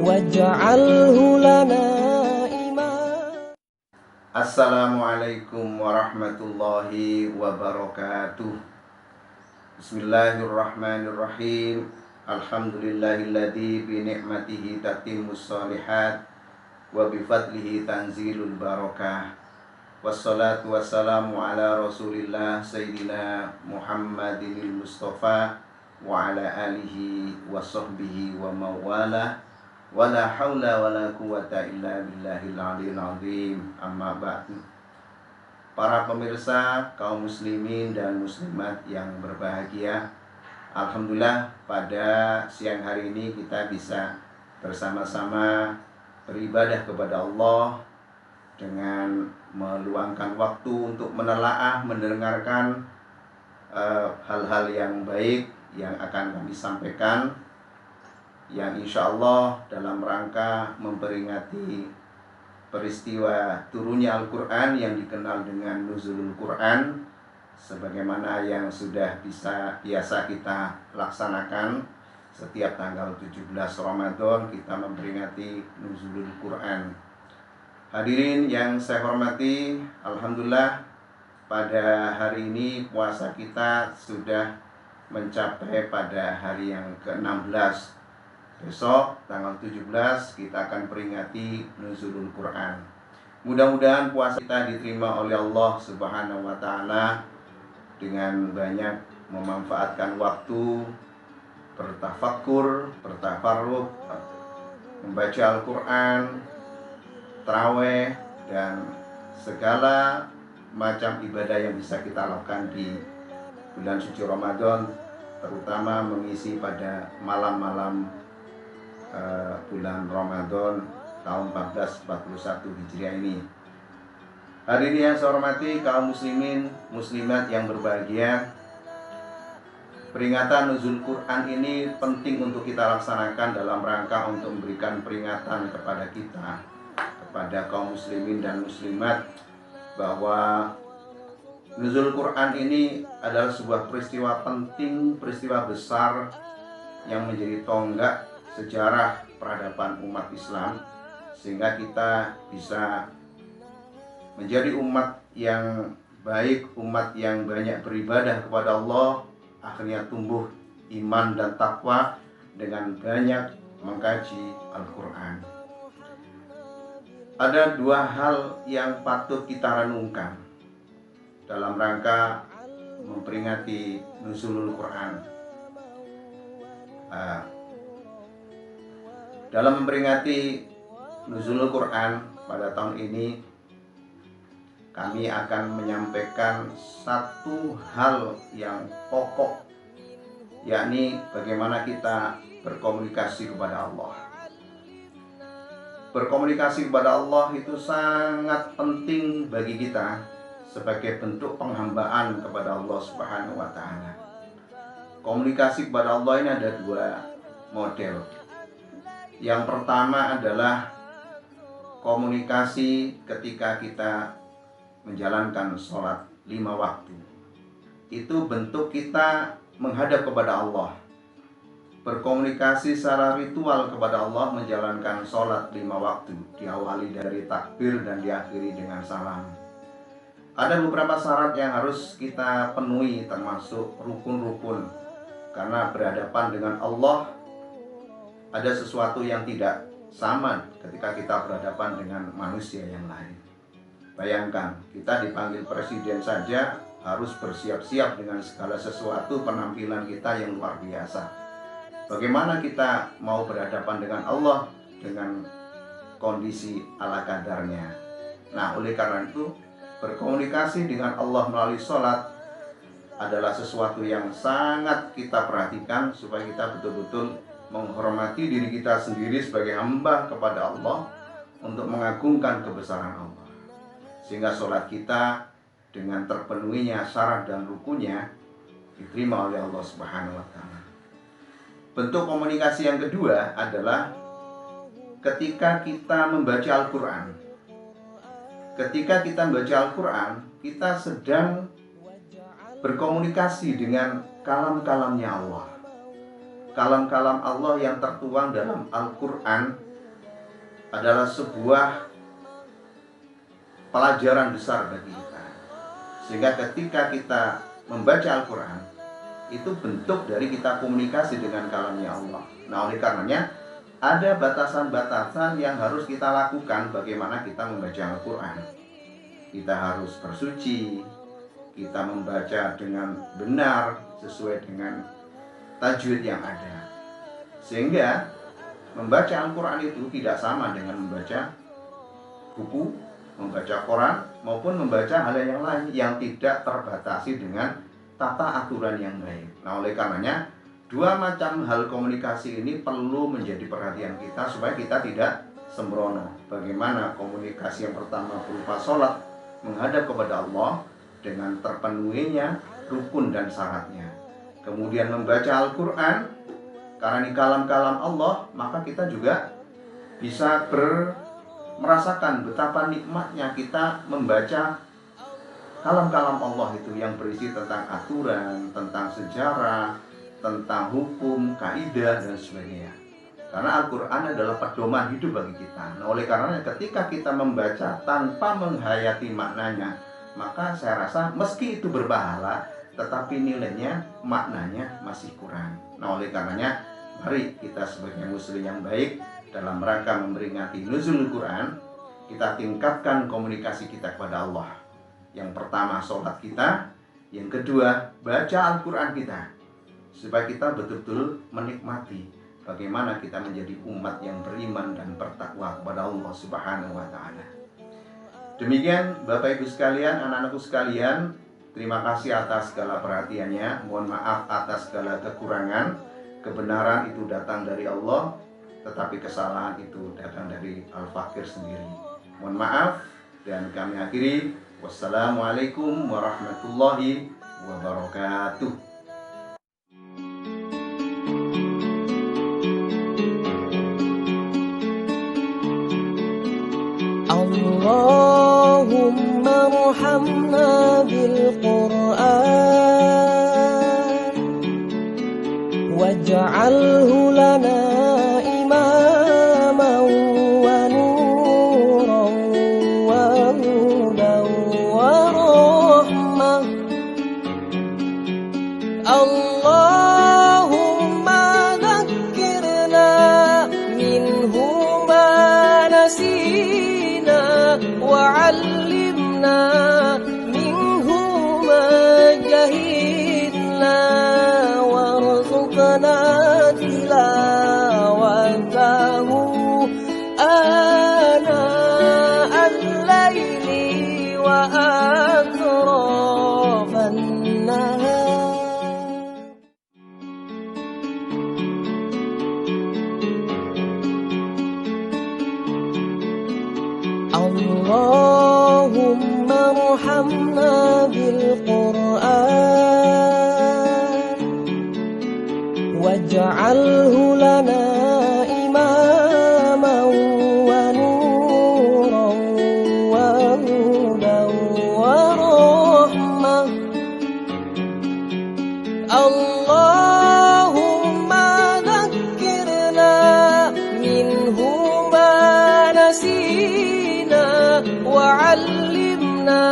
واجعله لنا إماما. Assalamualaikum warahmatullahi wabarakatuh. Bismillahirrahmanirrahim. Alhamdulillahilladzi bi ni'matihi tatimmus shalihat wa bi fadlihi tanzilul barakah. Wassalatu wassalamu ala Rasulillah Sayyidina Muhammadinil Mustafa wa ala alihi wa sahbihi wa mawalah. Wala haula wala quwata illa billahil aliyil azim. Amma ba'du. Para pemirsa, kaum muslimin dan muslimat yang berbahagia, alhamdulillah pada siang hari ini kita bisa bersama-sama beribadah kepada Allah dengan meluangkan waktu untuk menelaah, mendengarkan hal-hal yang baik yang akan kami sampaikan, yang insya Allah dalam rangka memperingati peristiwa turunnya Al-Quran yang dikenal dengan Nuzulul Quran, sebagaimana yang sudah biasa kita laksanakan setiap tanggal 17 Ramadan kita memperingati Nuzulul Quran. Hadirin yang saya hormati, alhamdulillah pada hari ini puasa kita sudah mencapai pada hari yang ke-16. Besok tanggal 17 kita akan peringati Nuzulul Quran. Mudah-mudahan puasa kita diterima oleh Allah Subhanahu wa taala dengan banyak memanfaatkan waktu bertafakkur, bertafarruq, membaca Al-Quran, tarawih, dan segala macam ibadah yang bisa kita lakukan di bulan suci Ramadan, terutama mengisi pada malam-malam bulan Ramadan tahun 1441 Hijriah ini. Hari ini yang saya hormati kaum muslimin muslimat yang berbahagia, peringatan Nuzul Quran ini penting untuk kita laksanakan dalam rangka untuk memberikan peringatan kepada kita, kepada kaum muslimin dan muslimat, bahwa Nuzul Quran ini adalah sebuah peristiwa penting, peristiwa besar yang menjadi tonggak sejarah peradaban umat Islam, sehingga kita bisa menjadi umat yang baik, umat yang banyak beribadah kepada Allah, akhirnya tumbuh iman dan takwa dengan banyak mengkaji Al-Quran. Ada dua hal yang patut kita renungkan dalam rangka memperingati Nuzulul Quran. Dalam memperingati Nuzulul Quran pada tahun ini, kami akan menyampaikan satu hal yang pokok, yakni bagaimana kita berkomunikasi kepada Allah. Berkomunikasi kepada Allah itu sangat penting bagi kita sebagai bentuk penghambaan kepada Allah Subhanahu wa taala. Komunikasi kepada Allah ini ada dua model. Yang pertama adalah komunikasi ketika kita menjalankan sholat 5 waktu. Itu bentuk kita menghadap kepada Allah, berkomunikasi secara ritual kepada Allah, menjalankan sholat 5 waktu, diawali dari takbir dan diakhiri dengan salam. Ada beberapa syarat yang harus kita penuhi, termasuk rukun-rukun, karena berhadapan dengan Allah ada sesuatu yang tidak sama ketika kita berhadapan dengan manusia yang lain. Bayangkan, kita dipanggil presiden saja harus bersiap-siap dengan segala sesuatu, penampilan kita yang luar biasa. Bagaimana kita mau berhadapan dengan Allah dengan kondisi ala kadarnya? Nah, oleh karena itu, berkomunikasi dengan Allah melalui sholat adalah sesuatu yang sangat kita perhatikan, supaya kita betul-betul menghormati diri kita sendiri sebagai hamba kepada Allah untuk mengagungkan kebesaran Allah, sehingga sholat kita dengan terpenuhinya syarat dan rukunnya diterima oleh Allah Subhanahu wa taala. Bentuk komunikasi yang kedua adalah ketika kita membaca Al-Quran. Ketika kita membaca Al-Quran, kita sedang berkomunikasi dengan kalam-kalamnya Allah. Kalam-kalam Allah yang tertuang dalam Al-Quran adalah sebuah pelajaran besar bagi kita. Sehingga ketika kita membaca Al-Quran, itu bentuk dari kita komunikasi dengan kalamnya Allah. Nah, oleh karenanya ada batasan-batasan yang harus kita lakukan bagaimana kita membaca Al-Quran. Kita harus bersuci, kita membaca dengan benar sesuai dengan tajwid yang ada. Sehingga membaca Al-Quran itu tidak sama dengan membaca buku, membaca koran, maupun membaca hal yang lain yang tidak terbatasi dengan tata aturan yang baik. Nah, oleh karenanya dua macam hal komunikasi ini perlu menjadi perhatian kita supaya kita tidak sembrono. Bagaimana komunikasi yang pertama berupa sholat menghadap kepada Allah dengan terpenuhinya rukun dan syaratnya. Kemudian membaca Al-Quran, karena ini kalam-kalam Allah, maka kita juga bisa merasakan betapa nikmatnya kita membaca kalam-kalam Allah itu yang berisi tentang aturan, tentang sejarah, tentang hukum, kaidah, dan sebagainya. Karena Al-Quran adalah pedoman hidup bagi kita. Nah, oleh karenanya ketika kita membaca tanpa menghayati maknanya, maka saya rasa meski itu berpahala, tetapi nilainya, maknanya masih kurang. Nah, oleh karenanya mari kita sebagai muslim yang baik dalam rangka memperingati nuzulul Quran, kita tingkatkan komunikasi kita kepada Allah. Yang pertama sholat kita, yang kedua baca Al-Quran kita, supaya kita betul-betul menikmati bagaimana kita menjadi umat yang beriman dan bertakwa kepada Allah Subhanahu wa Ta'ala. Demikian Bapak Ibu sekalian, anak-anakku sekalian, terima kasih atas segala perhatiannya. Mohon maaf atas segala kekurangan. Kebenaran itu datang dari Allah, tetapi kesalahan itu datang dari Al-Fakir sendiri. Mohon maaf, dan kami akhiri. Wassalamualaikum warahmatullahi wabarakatuh. Allahumma arhamna bil Qur'an waj'alhu lana imaman wa nuran wa hudan wa rahmah. Allahumma dhakkirna minhu ma nasina وعلمنا منه ما جهلنا وارزقنا تلاوته آناء الليل وأطراف النهار. Allahumma arhamna bil Qur'an waj'alhu lana imaman wa nuran wa hudan wa rahmah. Allahumma dhakkirna minhu ma nasina وعلمنا